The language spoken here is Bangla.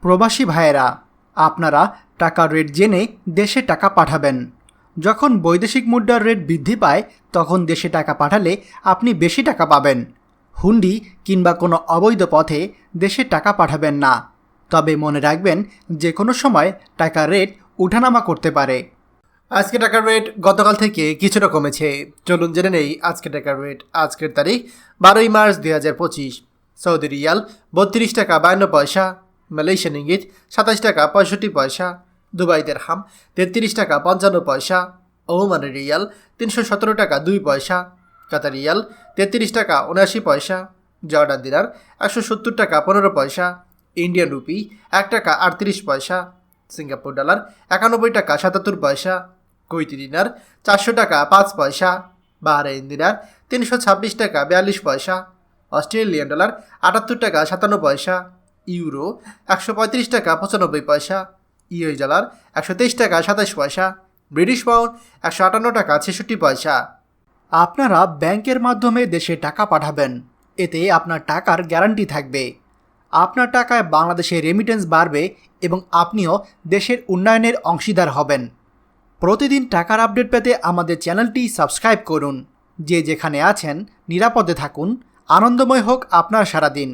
প্রবাসী ভাইয়েরা, আপনারা টাকার রেট জেনে দেশে টাকা পাঠাবেন। যখন বৈদেশিক মুদ্রার রেট বৃদ্ধি পায় তখন দেশে টাকা পাঠালে আপনি বেশি টাকা পাবেন। হুন্ডি কিংবা কোনো অবৈধ পথে দেশে টাকা পাঠাবেন না। তবে মনে রাখবেন যে কোনো সময় টাকার রেট উঠানামা করতে পারে। আজকে টাকার রেট গতকাল থেকে কিছুটা কমেছে। চলুন জেনে নেই আজকে টাকার রেট। আজকের তারিখ 12ই মার্চ 2025। সৌদি রিয়াল 32 টাকা 52 পয়সা, মালয়েশিয়ান ইঙ্গিত 27 টাকা 65 পয়সা, দুবাই দিরহাম 33 টাকা 55 পয়সা, ওমানের রিয়াল 317 টাকা 2 পয়সা, কাতার রিয়াল 33 টাকা 79 পয়সা, জর্ডান দিনার 170 টাকা 15 পয়সা, ইন্ডিয়ান রুপি 1 টাকা 38 পয়সা, সিঙ্গাপুর ডলার 91 টাকা 77 পয়সা, কুয়েতি দিনার 400 টাকা 5 পয়সা, বাহরাইন দিনার 326 টাকা 42 পয়সা, অস্ট্রেলিয়ান ডলার 78 টাকা 57 পয়সা, ইউরো 135 টাকা 95 পয়সা, ইউএস ডলার 123 টাকা 27 পয়সা, ব্রিটিশ পাউন্ড 158 টাকা 66 পয়সা। আপনারা ব্যাংকের মাধ্যমে দেশে টাকা পাঠাবেন, এতে আপনার টাকার গ্যারান্টি থাকবে। আপনার টাকায় বাংলাদেশে রেমিটেন্স বাড়বে এবং আপনিও দেশের উন্নয়নের অংশীদার হবেন। প্রতিদিন টাকার আপডেট পেতে আমাদের চ্যানেলটি সাবস্ক্রাইব করুন। যে যেখানে আছেন নিরাপদে থাকুন। আনন্দময় হোক আপনার সারাদিন।